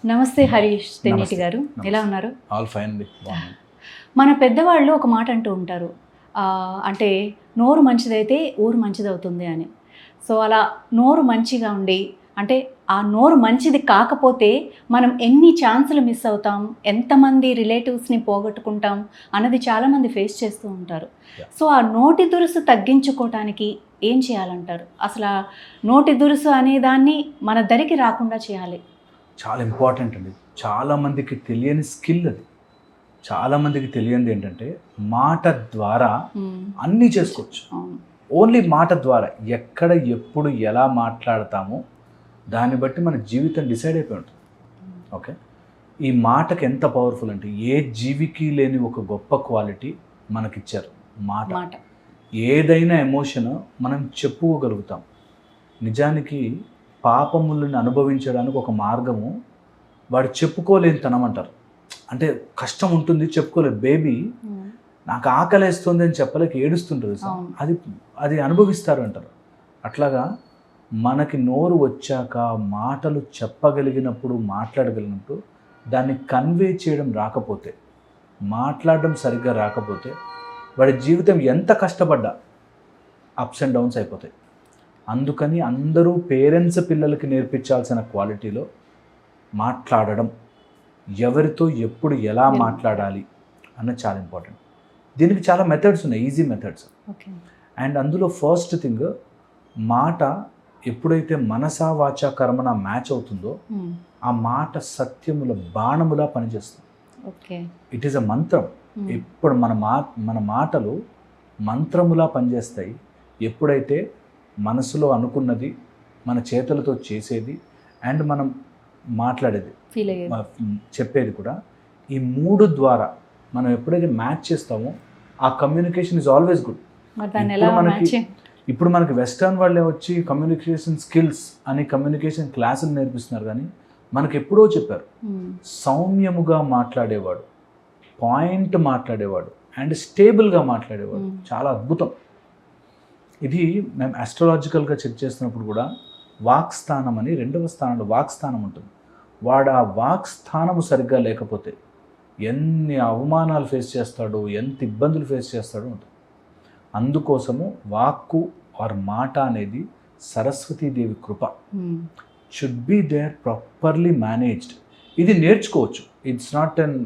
నమస్తే హరీష్ తెన్నేటి నమస్తే. గారు, ఎలా ఉన్నారు? ఆల్ ఫైన్ అండి, బాగున్నాను. మన పెద్దవాళ్ళు ఒక మాట అంటూ ఉంటారు, అంటే నోరు మంచిదైతే ఊరు మంచిదవుతుంది అని. సో అలా నోరు మంచిగా ఉండి, అంటే ఆ నోరు మంచిది కాకపోతే మనం ఎన్ని ఛాన్సులు మిస్ అవుతాం, ఎంతమంది రిలేటివ్స్ని పోగొట్టుకుంటాం అన్నది చాలామంది ఫేస్ చేస్తూ ఉంటారు. సో ఆ నోటి దురుసు తగ్గించుకోవటానికి ఏం చేయాలంటారు? అసలు ఆ నోటి దురుసు అనే దాన్ని మన దరికి రాకుండా చేయాలి. చాలా ఇంపార్టెంట్ అండి. చాలామందికి తెలియని స్కిల్ అది. చాలామందికి తెలియంది ఏంటంటే మాట ద్వారా అన్నీ చేసుకోవచ్చు. ఓన్లీ మాట ద్వారా ఎక్కడ ఎప్పుడు ఎలా మాట్లాడతామో దాన్ని బట్టి మన జీవితం డిసైడ్ అయిపోయి ఉంటుంది. ఓకే, ఈ మాటకి ఎంత పవర్ఫుల్ అంటే ఏ జీవికి లేని ఒక గొప్ప క్వాలిటీ మనకిచ్చారు మాట. ఏదైనా ఎమోషన్ మనం చెప్పుకోగలుగుతాం. నిజానికి పాపములను అనుభవించడానికి ఒక మార్గము వాడు చెప్పుకోలేనితనం అంటారు. అంటే కష్టం ఉంటుంది, చెప్పుకోలేదు. బేబీ నాకు ఆకలేస్తుంది అని చెప్పలేక ఏడుస్తుంటుంది సార్, అది అనుభవిస్తారు అంటారు. అట్లాగా మనకి నోరు వచ్చాక మాటలు చెప్పగలిగినప్పుడు, మాట్లాడగలిగినప్పుడు దాన్ని కన్వే చేయడం రాకపోతే, మాట్లాడడం సరిగ్గా రాకపోతే వాడి జీవితం ఎంత కష్టపడ్డా అప్స్ అండ్ డౌన్స్ అయిపోతాయి. అందుకని అందరూ పేరెంట్స్ పిల్లలకి నేర్పించాల్సిన క్వాలిటీలో మాట్లాడడం, ఎవరితో ఎప్పుడు ఎలా మాట్లాడాలి అన్నది చాలా ఇంపార్టెంట్. దీనికి చాలా మెథడ్స్ ఉన్నాయి, ఈజీ మెథడ్స్. అండ్ అందులో ఫస్ట్ థింగ్, మాట ఎప్పుడైతే మనసా వాచా కర్మన మ్యాచ్ అవుతుందో ఆ మాట సత్యముల బాణములా పనిచేస్తుంది. ఇట్ ఈస్ అ మంత్రం. ఇప్పుడు మన మాటలు మంత్రములా పనిచేస్తాయి ఎప్పుడైతే మనసులో అనుకున్నది మన చేతులతో చేసేది అండ్ మనం మాట్లాడేది, చెప్పేది కూడా, ఈ మూడు ద్వారా మనం ఎప్పుడైతే మ్యాచ్ చేస్తామో ఆ కమ్యూనికేషన్ ఈజ్ ఆల్వేస్ గుడ్. ఇప్పుడు మనకి వెస్టర్న్ వాళ్ళే వచ్చి కమ్యూనికేషన్ స్కిల్స్ అని కమ్యూనికేషన్ క్లాసులు నేర్పిస్తున్నారు, కానీ మనకి ఎప్పుడో చెప్పారు సౌమ్యముగా మాట్లాడేవాడు, పాయింట్ మాట్లాడేవాడు అండ్ స్టేబుల్గా మాట్లాడేవాడు చాలా అద్భుతం. ఇది మేము ఆస్ట్రాలజికల్గా చెక్ చేస్తున్నప్పుడు కూడా వాక్ స్థానం అని రెండవ స్థానంలో వాక్ స్థానం ఉంటుంది. వాడు ఆ వాక్ స్థానము సరిగ్గా లేకపోతే ఎన్ని అవమానాలు ఫేస్ చేస్తాడో, ఎంత ఇబ్బందులు ఫేస్ చేస్తాడో ఉంటుంది. అందుకోసము వాక్కు ఆర్ మాట అనేది సరస్వతీదేవి కృప. Should be there properly managed. ఇది నేర్చుకోవచ్చు. ఇట్స్ నాట్ అన్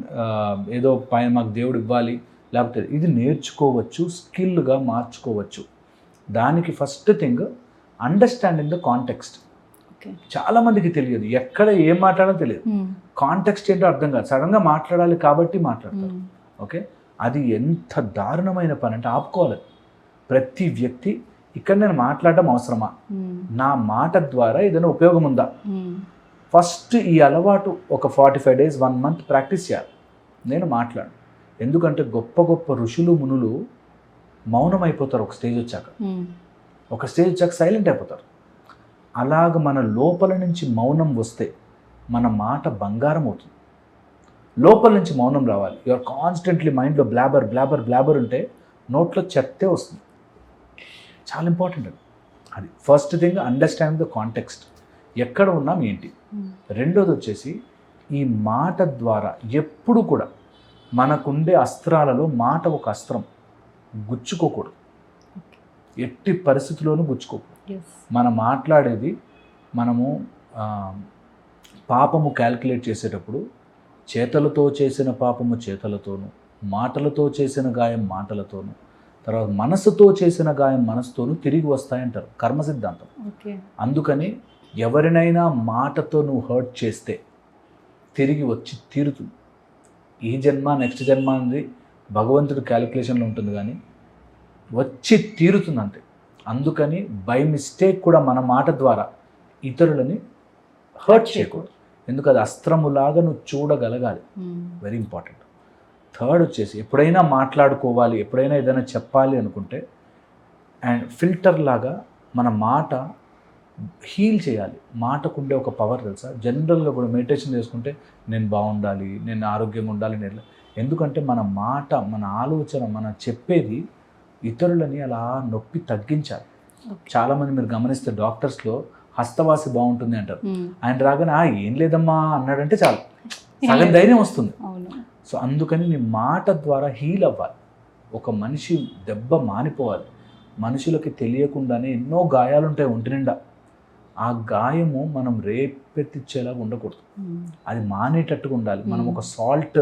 ఏదో పైన మాకు దేవుడు ఇవ్వాలి లేకపోతే, ఇది నేర్చుకోవచ్చు, స్కిల్గా మార్చుకోవచ్చు. దానికి first thing understanding the context. చాలామందికి తెలియదు, ఎక్కడ ఏం మాట్లాడాలో తెలియదు, కాంటెక్స్ట్ ఏంటో అర్థం కాదు, సడన్గా మాట్లాడాలి కాబట్టి మాట్లాడతారు. ఓకే, అది ఎంత దారుణమైన పని అంటే ఆపుకోవాలి. ప్రతి వ్యక్తి ఇక్కడ నేను మాట్లాడడం అవసరమా, నా మాట ద్వారా ఏదైనా ఉపయోగం ఉందా, ఫస్ట్ ఈ అలవాటు ఒక 45 days 1 month ప్రాక్టీస్ చేయాలి. నేను మాట్లాడు, ఎందుకంటే గొప్ప గొప్ప ఋషులు మునులు మౌనం అయిపోతారు ఒక స్టేజ్ వచ్చాక సైలెంట్ అయిపోతారు. అలాగ మన లోపల నుంచి మౌనం వస్తే మన మాట బంగారం అవుతుంది. లోపల నుంచి మౌనం రావాలి. యూఆర్ కాన్స్టెంట్లీ మైండ్లో బ్లాబర్ బ్లాబర్ బ్లాబర్ ఉంటే నోట్లో చెత్తే వస్తుంది. చాలా ఇంపార్టెంట్ అది. First thing understand the context, ఎక్కడ ఉన్నాం ఏంటి. రెండోది వచ్చేసి ఈ మాట ద్వారా ఎప్పుడు కూడా మనకుండే అస్త్రాలలో మాట ఒక అస్త్రం. గుచ్చుకోకూడదు, ఎట్టి పరిస్థితుల్లోనూ గుచ్చుకోకూడదు. మనం మాట్లాడేది, మనము పాపము క్యాల్కులేట్ చేసేటప్పుడు చేతలతో చేసిన పాపము చేతలతోనూ, మాటలతో చేసిన గాయం మాటలతోనూ, తర్వాత మనసుతో చేసిన గాయం మనసుతోనూ తిరిగి వస్తాయంటారు కర్మ సిద్ధాంతం. అందుకని ఎవరినైనా మాటతో నువ్వు హర్ట్ చేస్తే తిరిగి వచ్చి తీరుతుంది. ఈ జన్మ నెక్స్ట్ జన్మ అనేది భగవంతుడి క్యాలిక్యులేషన్లో ఉంటుంది, కానీ వచ్చి తీరుతుంది అంతే. అందుకని బై మిస్టేక్ కూడా మన మాట ద్వారా ఇతరులని హర్ట్ చేయకూడదు. ఎందుకు, అది అస్త్రములాగా నువ్వు చూడగలగాలి. Very important. థర్డ్ వచ్చేసి ఎప్పుడైనా మాట్లాడుకోవాలి, ఎప్పుడైనా ఏదైనా చెప్పాలి అనుకుంటే అండ్ ఫిల్టర్ లాగా మన మాట హీల్ చేయాలి. మాటకుండే ఒక పవర్ తెలుసా. జనరల్గా కూడా మెడిటేషన్ చేసుకుంటే నేను బాగుండాలి, నేను ఆరోగ్యంగా ఉండాలి, ఎందుకంటే మన మాట, మన ఆలోచన, మన చెప్పేది ఇతరులని అలా నొప్పి తగ్గించాలి. చాలామంది మీరు గమనిస్తే డాక్టర్స్లో హస్తవాసి బాగుంటుంది అంటారు. ఆయన రాగానే ఏం లేదమ్మా అన్నాడంటే చాలు, సగం ధైర్యం వస్తుంది. సో అందుకని నీ మాట ద్వారా హీల్ అవ్వాలి. ఒక మనిషి దెబ్బ మానిపోవాలి. మనుషులకి తెలియకుండానే ఎన్నో గాయాలు ఉంటాయి ఒంటి నిండా. ఆ గాయము మనం రేపెత్తిచ్చేలాగా ఉండకూడదు, అది మానేటట్టుగా ఉండాలి. మనం ఒక సాల్ట్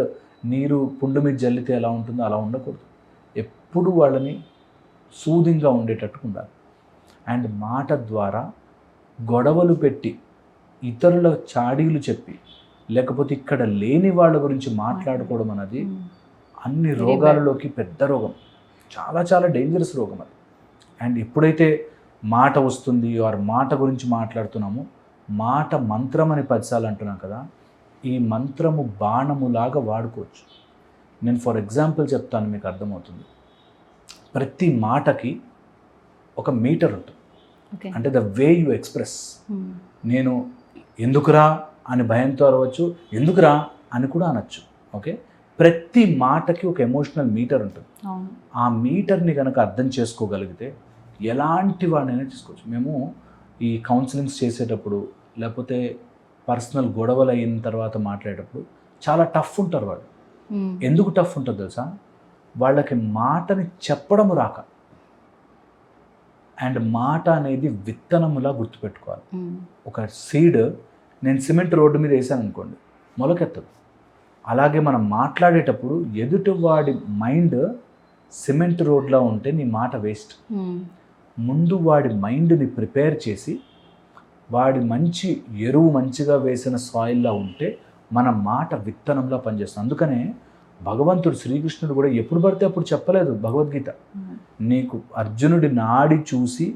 నీరు పుండు మీద జల్లితే ఎలా ఉంటుందో అలా ఉండకూడదు. ఎప్పుడు వాళ్ళని సూదింగ్గా ఉండేటట్టుగా ఉండాలి. అండ్ మాట ద్వారా గొడవలు పెట్టి ఇతరుల చాడీలు చెప్పి లేకపోతే ఇక్కడ లేని వాళ్ళ గురించి మాట్లాడుకోవడం అనేది అన్ని రోగాలలోకి పెద్ద రోగం, చాలా చాలా డేంజరస్ రోగం అది. అండ్ ఎప్పుడైతే మాట వస్తుంది ఆర్ మాట గురించి మాట్లాడుతున్నామో, మాట మంత్రం అని 10 సార్లు అంటున్నాం కదా, ఈ మంత్రము బాణములాగా వాడుకోవచ్చు. నేను ఫర్ ఎగ్జాంపుల్ చెప్తాను, మీకు అర్థమవుతుంది. ప్రతి మాటకి ఒక మీటర్ ఉంటుంది. అంటే ద వే యూ ఎక్స్ప్రెస్. నేను ఎందుకురా అని భయంతో అరవచ్చు, ఎందుకురా అని కూడా అనొచ్చు. ఓకే, ప్రతి మాటకి ఒక ఎమోషనల్ మీటర్ ఉంటుంది. ఆ మీటర్ని కనుక అర్థం చేసుకోగలిగితే ఎలాంటి వాడినైనా తీసుకోవచ్చు. మేము ఈ కౌన్సిలింగ్స్ చేసేటప్పుడు లేకపోతే పర్సనల్ గొడవలు అయిన తర్వాత మాట్లాడేటప్పుడు చాలా టఫ్ ఉంటారు వాళ్ళు. ఎందుకు టఫ్ ఉంటుంది తెలుసా? వాళ్ళకి మాటని చెప్పడం రాక. అండ్ మాట అనేది విత్తనములా గుర్తుపెట్టుకోవాలి. ఒక సీడ్ నేను సిమెంట్ రోడ్డు మీద వేసాను అనుకోండి, మొలకెత్తదు. అలాగే మనం మాట్లాడేటప్పుడు ఎదుటివాడి మైండ్ సిమెంట్ రోడ్లా ఉంటే నీ మాట వేస్ట్. ముందు వాడి మైండ్ని ప్రిపేర్ చేసి వాడి మంచి ఎరువు మంచిగా వేసిన సాయిల్లా ఉంటే మన మాట విత్తనంలా పనిచేస్తుంది. అందుకనే భగవంతుడు శ్రీకృష్ణుడు కూడా ఎప్పుడు పడితే అప్పుడు చెప్పలేదు భగవద్గీత. నీకు అర్జునుడి నాడి చూసి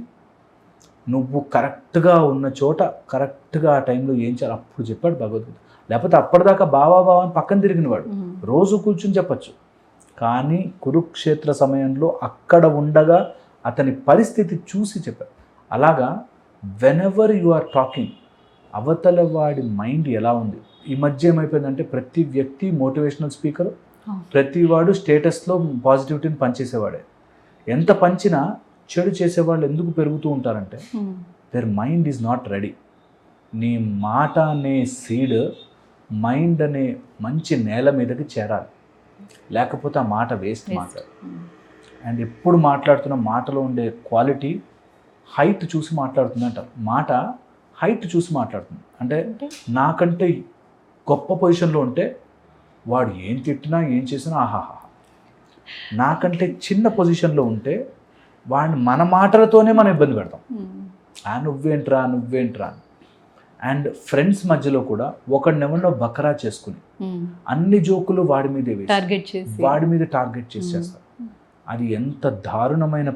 నువ్వు కరెక్ట్గా ఉన్న చోట కరెక్ట్గా ఆ టైంలో ఏం చేయాలి అప్పుడు చెప్పాడు భగవద్గీత. లేకపోతే అప్పటిదాకా బావా అని పక్కన తిరిగినవాడు రోజు కూర్చుని చెప్పచ్చు. కానీ కురుక్షేత్ర సమయంలో అక్కడ ఉండగా అతని పరిస్థితి చూసి చెప్పాడు. అలాగా వెనెవర్ యు ఆర్ టాకింగ్, అవతల వాడి మైండ్ ఎలా ఉంది. ఈ మధ్య ఏమైపోయిందంటే ప్రతి వ్యక్తి మోటివేషనల్ స్పీకర్, ప్రతి వాడు స్టేటస్లో పాజిటివిటీని పనిచేసేవాడే. ఎంత పంచినా చెడు చేసేవాళ్ళు ఎందుకు పెరుగుతూ ఉంటారంటే their mind is not ready. నీ మాట అనే సీడ్ మైండ్ అనే మంచి నేల మీదకి చేరాలి, లేకపోతే ఆ మాట వేస్ట్ మాట్లాడు. అండ్ ఎప్పుడు మాట్లాడుతున్న మాటలో ఉండే క్వాలిటీ హైట్ చూసి మాట్లాడుతుంది అంటారు. మాట హైట్ చూసి మాట్లాడుతుంది. అంటే నాకంటే గొప్ప పొజిషన్లో ఉంటే వాడు ఏం తిట్టినా ఏం చేసినా ఆహాహా. నాకంటే చిన్న పొజిషన్లో ఉంటే వాడిని మన మాటలతోనే మనం ఇబ్బంది పెడతాం. నువ్వేంట్రా నువ్వేంట్రా. అండ్ ఫ్రెండ్స్ మధ్యలో కూడా ఒకడినెవరినో బకరా చేసుకుని అన్ని జోకులు వాడి మీదే వేసి వాడి మీద టార్గెట్ చేసేస్తారు. అది ఎంత దారుణమైన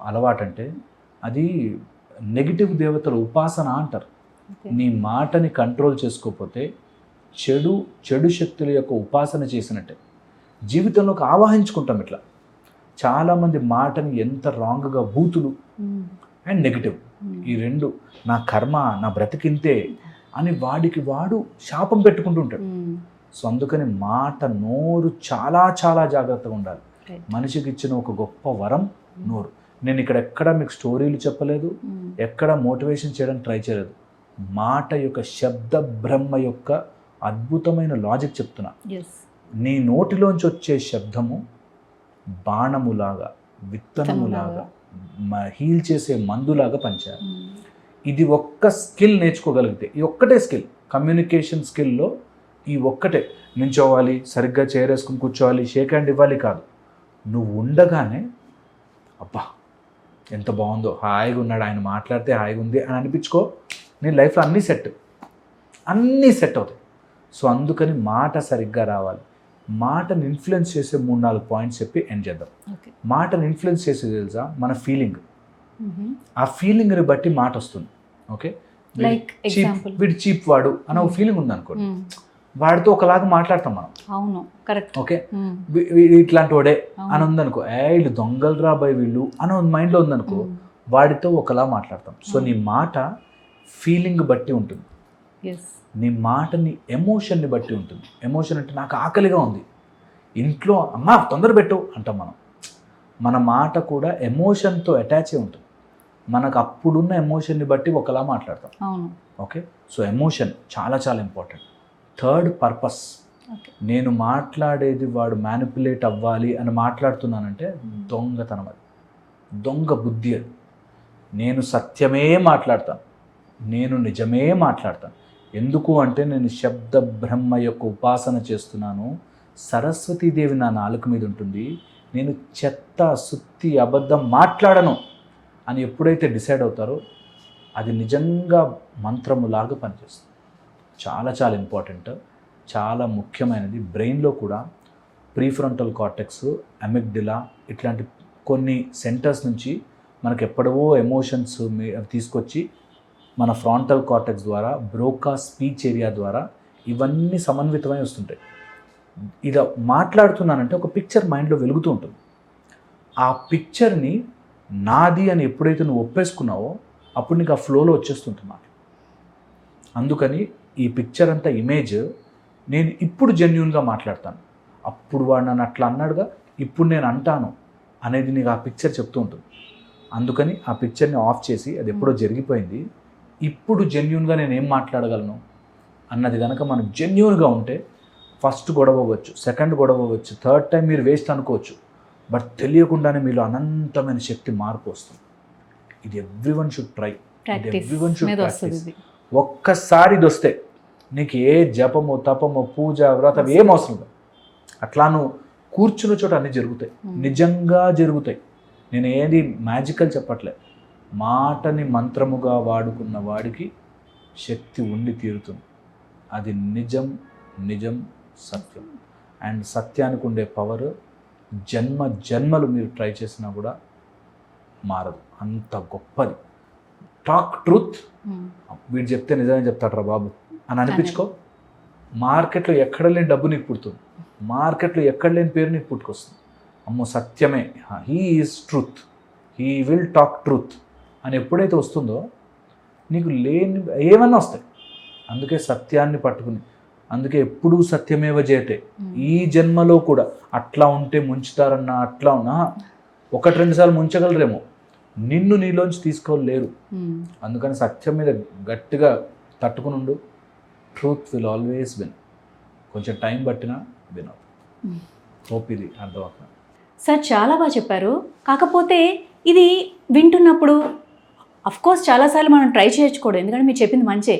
అలవాటు అంటే అది నెగిటివ్ దేవతల ఉపాసన అంటారు. నీ మాటని కంట్రోల్ చేసుకోకపోతే చెడు శక్తుల యొక్క ఉపాసన చేసినట్టే. జీవితంలోకి ఆవాహించుకుంటాం. ఇట్లా చాలామంది మాటని ఎంత రాంగ్గా బూతులు అండ్ నెగిటివ్, ఈ రెండు నా కర్మ నా బ్రతికింతే అని వాడికి వాడు శాపం పెట్టుకుంటూ ఉంటాడు. సో అందుకని మాట నోరు చాలా చాలా జాగ్రత్తగా ఉండాలి. మనిషికి ఇచ్చిన ఒక గొప్ప వరం నోరు. నేను ఇక్కడ ఎక్కడ మీకు స్టోరీలు చెప్పలేదు, ఎక్కడ మోటివేషన్ చేయడానికి ట్రై చేయలేదు. మాట యొక్క శబ్ద బ్రహ్మ యొక్క అద్భుతమైన లాజిక్ చెప్తున్నా. నీ నోటిలోంచి వచ్చే శబ్దము బాణములాగా విత్తనములాగా హీల్ చేసే మందులాగా పనిచేయాలి. ఇది ఒక్క స్కిల్ నేర్చుకోగలిగితే, ఈ ఒక్కటే స్కిల్, కమ్యూనికేషన్ స్కిల్లో ఈ ఒక్కటే. నించోవాలి, సరిగ్గా చేరేసుకుని కూర్చోవాలి, షేక్ హ్యాండ్ ఇవ్వాలి కాదు. నువ్వు ఉండగానే అబ్బా ఎంత బాగుందో, హాయిగా ఉన్నాడు, ఆయన మాట్లాడితే హాయిగా ఉంది అని అనిపించుకో. నీ లైఫ్లో అన్నీ సెట్ అవుతాయి. సో అందుకని మాట సరిగ్గా రావాలి. మాటను ఇన్ఫ్లుయెన్స్ చేసే 3-4 పాయింట్స్ చెప్పి ఎండ్ చేద్దాం. మాటను ఇన్ఫ్లుయెన్స్ చేసేది తెలుసా? మన ఫీలింగ్. ఆ ఫీలింగ్ని బట్టి మాట వస్తుంది. ఓకే, వీడు చీప్ వాడు అని ఒక ఫీలింగ్ ఉంది అనుకోండి, వాడితో ఒకలాగా మాట్లాడతాం మనం. అవును, కరెక్ట్. ఓకే, ఇట్లాంటి వాడే అని ఉందనుకో, వీళ్ళు దొంగలు రాబాయ్ వీళ్ళు అని మైండ్లో ఉందనుకో, వాడితో ఒకలా మాట్లాడతాం. సో నీ మాట ఫీలింగ్ బట్టి ఉంటుంది. నీ మాట నీ ఎమోషన్ని బట్టి ఉంటుంది. ఎమోషన్ అంటే నాకు ఆకలిగా ఉంది, ఇంట్లో అమ్మా తొందర పెట్టు అంటాం మనం. మన మాట కూడా ఎమోషన్తో అటాచ్ అయి ఉంటుంది. మనకు అప్పుడున్న ఎమోషన్ని బట్టి ఒకలా మాట్లాడతాం. అవును. ఓకే, సో ఎమోషన్ చాలా చాలా ఇంపార్టెంట్. Third, purpose. ఓకే. నేను మాట్లాడేది వాడు మ్యానిపులేట్ అవ్వాలి అని మాట్లాడుతున్నానంటే దొంగతనం, అది దొంగ బుద్ధి. అది నేను సత్యమే మాట్లాడతాను, నేను నిజమే మాట్లాడతాను. ఎందుకు అంటే నేను శబ్ద బ్రహ్మ యొక్క ఉపాసన చేస్తున్నాను, సరస్వతీదేవి నా నాలుక మీద ఉంటుంది, నేను చెత్త సుత్తి అబద్ధం మాట్లాడను అని ఎప్పుడైతే డిసైడ్ అవుతారో అది నిజంగా మంత్రములాగా పనిచేస్తుంది. చాలా చాలా ఇంపార్టెంట్, చాలా ముఖ్యమైనది. బ్రెయిన్లో కూడా ప్రీఫ్రంటల్ కార్టెక్స్, అమిగ్డిలా ఇట్లాంటి కొన్ని సెంటర్స్ నుంచి మనకు ఎప్పుడవో ఎమోషన్స్ తీసుకొచ్చి మన ఫ్రాంటల్ కార్టెక్స్ ద్వారా, బ్రోకా స్పీచ్ ఏరియా ద్వారా ఇవన్నీ సమన్వితమై వస్తుంటాయి. ఇది మాట్లాడుతున్నానంటే ఒక పిక్చర్ మైండ్లో వెలుగుతూ ఉంటుంది. ఆ పిక్చర్ని నాది అని ఎప్పుడైతే నువ్వు ఒప్పేసుకున్నావో అప్పుడు నీకు ఆ ఫ్లోలో వచ్చేస్తుంటుంది మాట. అందుకని ఈ పిక్చర్ అంతా ఇమేజ్, నేను ఇప్పుడు జెన్యూన్గా మాట్లాడతాను, అప్పుడు వాడు నన్ను అట్లా అన్నాడుగా ఇప్పుడు నేను అంటాను అనేది నీకు ఆ పిక్చర్ చెప్తూ ఉంటుంది. అందుకని ఆ పిక్చర్ని ఆఫ్ చేసి అది ఎప్పుడో జరిగిపోయింది, ఇప్పుడు జెన్యూన్గా నేను ఏం మాట్లాడగలను అన్నది కనుక మనం జెన్యూన్గా ఉంటే ఫస్ట్ గొడవ అవ్వచ్చు, సెకండ్ గొడవ అవ్వచ్చు, థర్డ్ టైం మీరు వేస్ట్ అనుకోవచ్చు, బట్ తెలియకుండానే మీలో అనంతమైన శక్తి మార్పు వస్తుంది. ఇది everyone should try, everyone should practice. ఒక్కసారి ఇది వస్తే నీకు ఏ జపము తపము పూజ వ్రతం ఏం అవసరం లేదు. అట్లా నువ్వు కూర్చున్న చోట అన్నీ జరుగుతాయి, నిజంగా జరుగుతాయి. నేను ఏది మ్యాజికల్ చెప్పట్లే, మాటని మంత్రముగా వాడుకున్న వాడికి శక్తి ఉండి తీరుతుంది. అది నిజం, నిజం, సత్యం. అండ్ సత్యానికి ఉండే పవర్ జన్మలు మీరు ట్రై చేసినా కూడా మారదు, అంత గొప్పది. టాక్ ట్రూత్, వీడు చెప్తే నిజమే చెప్తాడ్రా బాబు అని అనిపించుకో. మార్కెట్లో ఎక్కడ లేని డబ్బు నీకు పుడుతుంది, మార్కెట్లో ఎక్కడ లేని పేరు నీకు పుట్టుకొస్తుంది. అమ్మో సత్యమే, he is truth, he will talk truth అని ఎప్పుడైతే వస్తుందో నీకు లేని ఏమన్నా వస్తాయి. అందుకే సత్యాన్ని పట్టుకుని, అందుకే ఎప్పుడూ సత్యమేవ జయతే. ఈ జన్మలో కూడా అట్లా ఉంటే ముంచుతారన్నా, అట్లా ఉన్నా 1-2 సార్లు ముంచగలరేమో, నిన్ను నీలోంచి తీసుకోలేరు. అందుకని సత్యం మీద గట్టిగా తట్టుకుని ఉండు. Truth will always win. కొంచెం టైం పట్టినా విన్. హోప్ ఇది అర్థమవుతుంది. సార్ చాలా బాగా చెప్పారు. కాకపోతే ఇది వింటున్నప్పుడు కోర్స్ చాలాసార్లు మనం ట్రై చేయొచ్చుకోవడం, ఎందుకంటే మీరు చెప్పింది మంచే,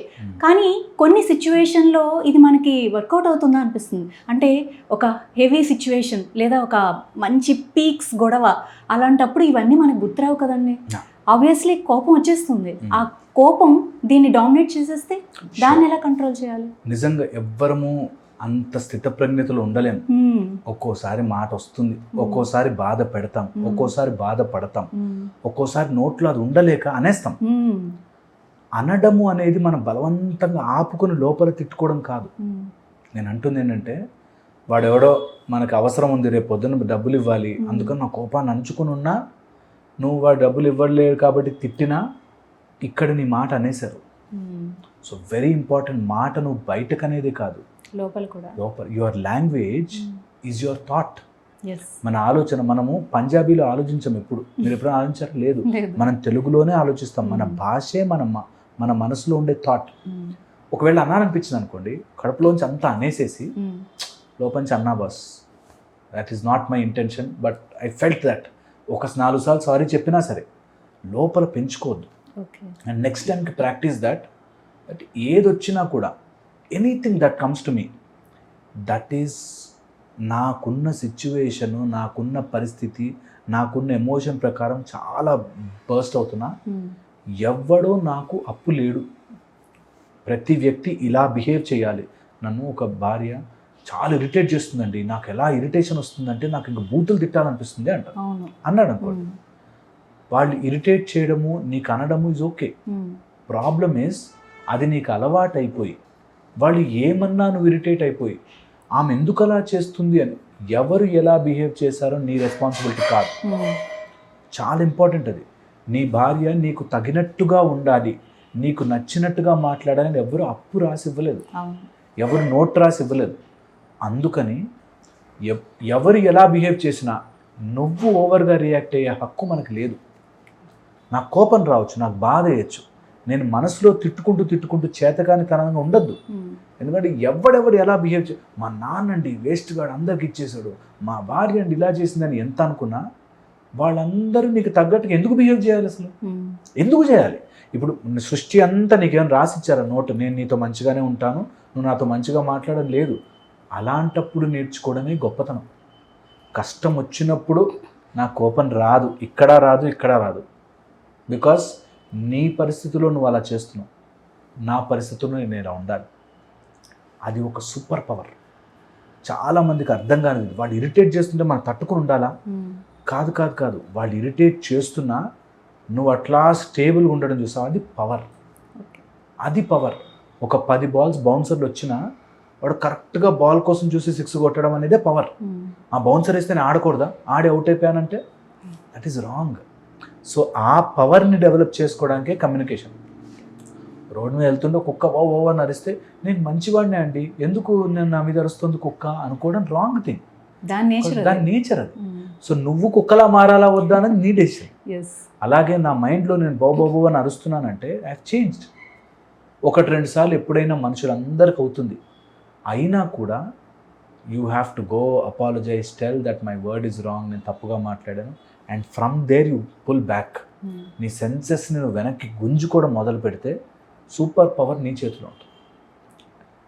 కానీ కొన్ని సిచ్యువేషన్లో ఇది మనకి వర్కౌట్ అవుతుందా అనిపిస్తుంది. అంటే ఒక హెవీ సిచ్యువేషన్ లేదా ఒక మంచి పీక్స్ గొడవ, అలాంటప్పుడు ఇవన్నీ మనకు గుర్తురావు కదండి. ఆబ్వియస్లీ కోపం వచ్చేస్తుంది. ఆ కోపం దీన్ని డామినేట్ చేసేస్తే దాన్ని ఎలా కంట్రోల్ చేయాలి? నిజంగా ఎవ్వరము అంత స్థితప్రజ్ఞతలో ఉండలేము. ఒక్కోసారి మాట వస్తుంది, ఒక్కోసారి బాధ పెడతాం, ఒక్కోసారి బాధపడతాం, ఒక్కోసారి నోట్లో అది ఉండలేక అనేస్తాం. అనడము అనేది మనం బలవంతంగా ఆపుకొని లోపల తిట్టుకోవడం కాదు. నేను అంటుంది ఏంటంటే, వాడెవడో మనకు అవసరం ఉంది, రేపు పొద్దున్న డబ్బులు ఇవ్వాలి, అందుకని నా కోపాన్ని అణుచుకుని ఉన్నా, నువ్వు వాడు డబ్బులు ఇవ్వలేరు కాబట్టి తిట్టినా ఇక్కడ నీ మాట అనేసారు. సో వెరీ ఇంపార్టెంట్, మాట నువ్వు బయటకు అనేది కాదు, లోపల కూడా. Your language is your thought. మన ఆలోచన, మనము పంజాబీలో ఆలోచించాం ఎప్పుడు, మీరు ఎప్పుడైనా ఆలోచించారు? లేదు. మనం తెలుగులోనే ఆలోచిస్తాం. మన భాషే మన మనసులో ఉండే థాట్. ఒకవేళ అనాలనిపించింది అనుకోండి, కడుపులోంచి అంతా అనేసేసి లోపంచి అన్నా boss, that is not my intention, but I felt that. ఒక 4 సార్లు సారీ చెప్పినా సరే లోపల పెంచుకోవద్దు. అండ్ నెక్స్ట్ టైంకి ప్రాక్టీస్ దట్ ఏది వచ్చినా కూడా, anything that comes to me, that is నాకున్న సిచ్యువేషను, నాకున్న పరిస్థితి, నాకున్న ఎమోషన్ ప్రకారం చాలా బర్స్ట్ అవుతున్నా. ఎవ్వడో నాకు అప్పు లేడు, ప్రతి వ్యక్తి ఇలా బిహేవ్ చేయాలి. నన్ను ఒక భార్య చాలా ఇరిటేట్ చేస్తుందండి, నాకు ఎలా ఇరిటేషన్ వస్తుందంటే నాకు ఇంకా బూతులు తిట్టాలనిపిస్తుంది అన్నాడు అనుకోండి. వాళ్ళు ఇరిటేట్ చేయడము, నీకు అనడము ఈజ్ ఓకే. ప్రాబ్లమ్ ఈజ్ అది నీకు అలవాటు అయిపోయి, వాళ్ళు ఏమన్నా నువ్వు ఇరిటేట్ అయిపోయి, ఆమె ఎందుకు అలా చేస్తుంది అని, ఎవరు ఎలా బిహేవ్ చేశారో నీ రెస్పాన్సిబిలిటీ కాదు. చాలా ఇంపార్టెంట్ అది. నీ భార్య నీకు తగినట్టుగా ఉండాలి, నీకు నచ్చినట్టుగా మాట్లాడాలని ఎవరు అప్పు రాసి ఇవ్వలేదు, ఎవరు నోట్ రాసి ఇవ్వలేదు. అందుకని ఎవరు ఎలా బిహేవ్ చేసినా నువ్వు ఓవర్గా రియాక్ట్ అయ్యే హక్కు మనకు లేదు. నాకు కోపం రావచ్చు, నాకు బాధ వేయచ్చు. నేను మనసులో తిట్టుకుంటూ చేతకాని తనంగా ఉండద్దు. ఎందుకంటే ఎవడెవడు ఎలా బిహేవ్ మా నాన్నండి వేస్ట్ గాడు అందరికి ఇచ్చేసాడు, మా భార్య అండి ఇలా చేసిందని ఎంత అనుకున్నా వాళ్ళందరూ నీకు తగ్గట్టుగా ఎందుకు బిహేవ్ చేయాలి? అసలు ఎందుకు చేయాలి? ఇప్పుడు సృష్టి అంతా నీకేమైనా రాసిచ్చారా నోటు, నేను నీతో మంచిగానే ఉంటాను, నువ్వు నాతో మంచిగా మాట్లాడడం లేదు. అలాంటప్పుడు నేర్చుకోవడమే గొప్పతనం. కష్టం వచ్చినప్పుడు నా కోపం రాదు, ఇక్కడ రాదు. బికాస్ నీ పరిస్థితిలో నువ్వు అలా చేస్తున్నావు, నా పరిస్థితుల్లో నేను ఇలా ఉండాలి. అది ఒక సూపర్ పవర్. చాలామందికి అర్థం కానిది. వాళ్ళు ఇరిటేట్ చేస్తుంటే మనం తట్టుకుని ఉండాలా? కాదు. వాళ్ళు ఇరిటేట్ చేస్తున్నా నువ్వు అట్లా స్టేబుల్గా ఉండడం చూసావు, అది పవర్. ఒక 10 బాల్స్ బౌన్సర్లు వచ్చినా వాడు కరెక్ట్గా బాల్ కోసం చూసి 6 కొట్టడం అనేదే పవర్. ఆ బౌన్సర్ వేస్తే నేను ఆడకూడదా? ఆడి అవుట్ అయిపోయానంటే దట్ ఈస్ రాంగ్. సో ఆ పవర్ని డెవలప్ చేసుకోవడానికే కమ్యూనికేషన్. రోడ్డు మీద వెళ్తుంటే కుక్క ఓ అని అరిస్తే నేను మంచివాడినే అండి, ఎందుకు నేను నా మీద అరుస్తుంది కుక్క అనుకోవడం రాంగ్ థింగ్. దాని నేచర్ అది. సో నువ్వు కుక్కలా మారాలా వద్దా అనేది నీ డెసిషన్. అలాగే నా మైండ్లో నేను బాబు అని అరుస్తున్నానంటే ఐ హ్యావ్ చేంజ్డ్. 1-2 సార్లు ఎప్పుడైనా మనుషులందరికీ అవుతుంది, అయినా కూడా you have to go apologise, tell that my word is wrong, నేను తప్పుగా మాట్లాడాను. And from there you pull back. నీ సెన్సెస్ని నువ్వు వెనక్కి గుంజుకోవడం మొదలు పెడితే సూపర్ పవర్ నీ చేతిలో ఉంటుంది.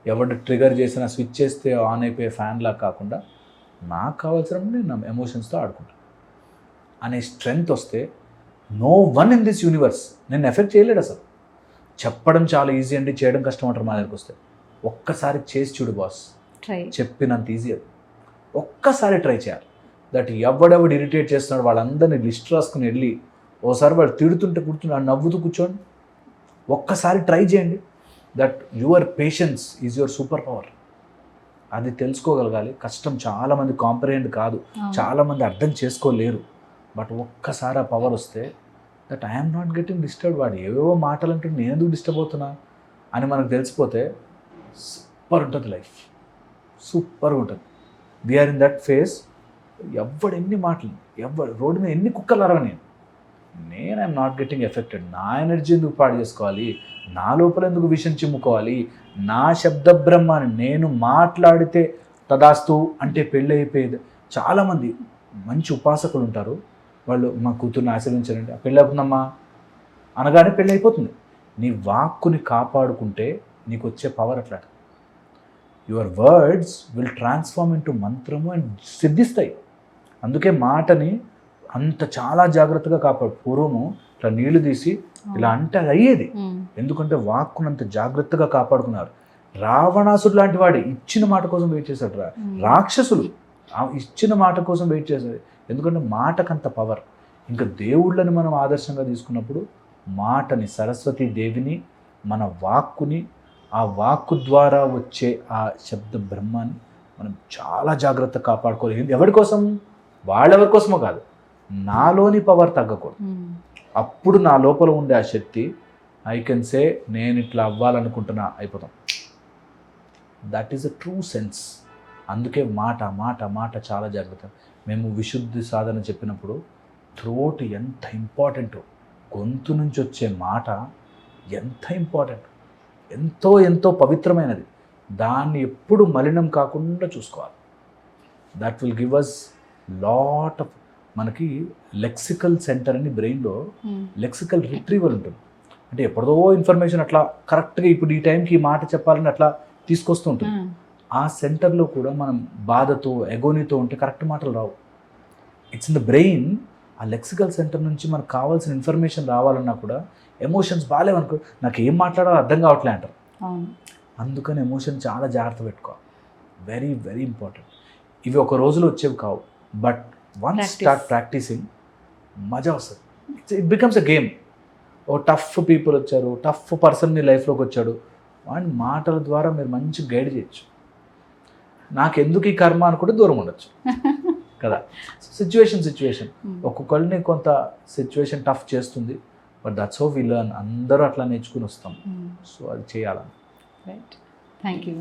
ఎవరు ట్రిగర్ చేసినా స్విచ్ చేస్తే ఆన్ అయిపోయే ఫ్యాన్లా కాకుండా నాకు కావాల్సినప్పుడు నేను నా ఎమోషన్స్తో ఆడుకుంటాను అనే స్ట్రెంగ్త్ వస్తే no one in this universe నేను ఎఫెక్ట్ చేయలేడు. అసలు చెప్పడం చాలా ఈజీ అండి, చేయడం కష్టం అంటారు మా దగ్గరికి వస్తే. ఒక్కసారి చేసి చూడు బాస్, చెప్పినంత ఈజీ అది. ఒక్కసారి ట్రై చేయాలి. దట్ ఎవడెవడు ఇరిటేట్ చేస్తున్నాడు వాళ్ళందరినీ లిస్ట్ రాసుకుని వెళ్ళి ఓసారి వాళ్ళు తిడుతుంటే నవ్వుతూ కూర్చోండి, ఒక్కసారి ట్రై చేయండి. That your patience is you're super power. అది తెలుసుకోగలగాలి. కష్టం, చాలామంది కాంప్రహెండ్ కాదు, చాలామంది అర్థం చేసుకోలేరు. బట్ ఒక్కసారి ఆ పవర్ వస్తే that I'm not getting disturb, వాడు ఏవేవో మాటలు అంటూ నేను ఎందుకు డిస్టర్బ్ అవుతున్నా అని మనకు తెలిసిపోతే సూపర్ ఉంటుంది లైఫ్, సూపర్గా ఉంటుంది. We are in that phase. ఎవడు ఎన్ని మాటలు, రోడ్డు మీద ఎన్ని కుక్కలు అరవ, నేను ఐఎమ్ నాట్ గెటింగ్ ఎఫెక్టెడ్. నా ఎనర్జీ ఎందుకు పాడు చేసుకోవాలి, నా లోపల ఎందుకు విషయం చిమ్ముకోవాలి, నా శబ్ద బ్రహ్మాన్ని నేను మాట్లాడితే తదాస్తు అంటే పెళ్ళి అయిపోయేది. చాలామంది మంచి ఉపాసకులు ఉంటారు, వాళ్ళు మా కూతుర్ని ఆశీర్వించారంటే పెళ్ళి అవుతుందమ్మా అనగానే పెళ్ళి అయిపోతుంది. నీ వాక్కుని కాపాడుకుంటే నీకు వచ్చే పవర్ అట్లా. Your words will transform into మంత్రము అండ్ సిద్ధిస్తాయి. అందుకే మాటని అంత చాలా జాగ్రత్తగా కాపాడు. పూర్వము ఇట్లా నీళ్లు తీసి ఇలా అంటే అది అయ్యేది, ఎందుకంటే వాక్కును అంత జాగ్రత్తగా కాపాడుకున్నారు. రావణాసుడు లాంటి వాడు ఇచ్చిన మాట కోసం వెయిట్ చేశాడు. రాక్షసులు ఇచ్చిన మాట కోసం వెయిట్ చేశారు, ఎందుకంటే మాటకంత పవర్. ఇంకా దేవుళ్ళని మనం ఆదర్శంగా తీసుకున్నప్పుడు మాటని, సరస్వతీ దేవిని, మన వాక్కుని, ఆ వాక్కు ద్వారా వచ్చే ఆ శబ్ద బ్రహ్మాన్ని మనం చాలా జాగ్రత్తగా కాపాడుకోవాలి. ఎవరి కోసం? వాళ్ళెవరి కోసమో కాదు, నాలోని పవర్ తగ్గకూడదు. అప్పుడు నా లోపల ఉండే ఆ శక్తి ఐ కెన్ సే నేను ఇట్లా అవ్వాలనుకుంటున్నా అయిపోతాం. That is a true sense. అందుకే మాట మాట మాట చాలా జాగ్రత్త. మేము విశుద్ధి సాధన చెప్పినప్పుడు థ్రోట్ ఎంత ఇంపార్టెంటో, గొంతు నుంచి వచ్చే మాట ఎంత ఇంపార్టెంట్, ఎంతో ఎంతో పవిత్రమైనది. దాన్ని ఎప్పుడు మలినం కాకుండా చూసుకోవాలి. That will give us lot of. మనకి లెక్సికల్ సెంటర్ అని బ్రెయిన్లో లెక్సికల్ రిట్రీవల్ ఉంటుంది. అంటే ఎప్పుడో ఇన్ఫర్మేషన్ అట్లా కరెక్ట్గా ఇప్పుడు ఈ టైంకి ఈ మాట చెప్పాలని అట్లా తీసుకొస్తూ ఉంటుంది. ఆ సెంటర్లో కూడా మనం బాధతో, ఎగోనితో ఉంటే కరెక్ట్ మాటలు రావు. It's in the brain. ఆ లెక్సికల్ సెంటర్ నుంచి మనకు కావాల్సిన ఇన్ఫర్మేషన్ రావాలన్నా కూడా ఎమోషన్స్ బాగాలేవనుకో, నాకు ఏం మాట్లాడాలో అర్థం కావట్లే అంటారు. అందుకని ఎమోషన్ చాలా జాగ్రత్త పెట్టుకోవాలి. Very very important. ఇవి ఒక రోజులో వచ్చేవి కావు, బట్ వన్స్ స్టార్ట్ ప్రాక్టీసింగ్ మజా వస్తుంది. It becomes a game. ఓ టఫ్ పీపుల్ వచ్చారు, టఫ్ పర్సన్ మీ లైఫ్లోకి వచ్చాడు, వాడిని మాటల ద్వారా మీరు మంచి గైడ్ చేయొచ్చు. నాకెందుకు ఈ కర్మ అనుకుంటే దూరం ఉండొచ్చు కదా. సిచ్యువేషన్ ఒక్కొక్కరిని కొంత సిచ్యువేషన్ టఫ్ చేస్తుంది, but that's how we learn. అందరూ అట్లా నేర్చుకుని వస్తాం. సో అది చేయాలని. Right, thank you.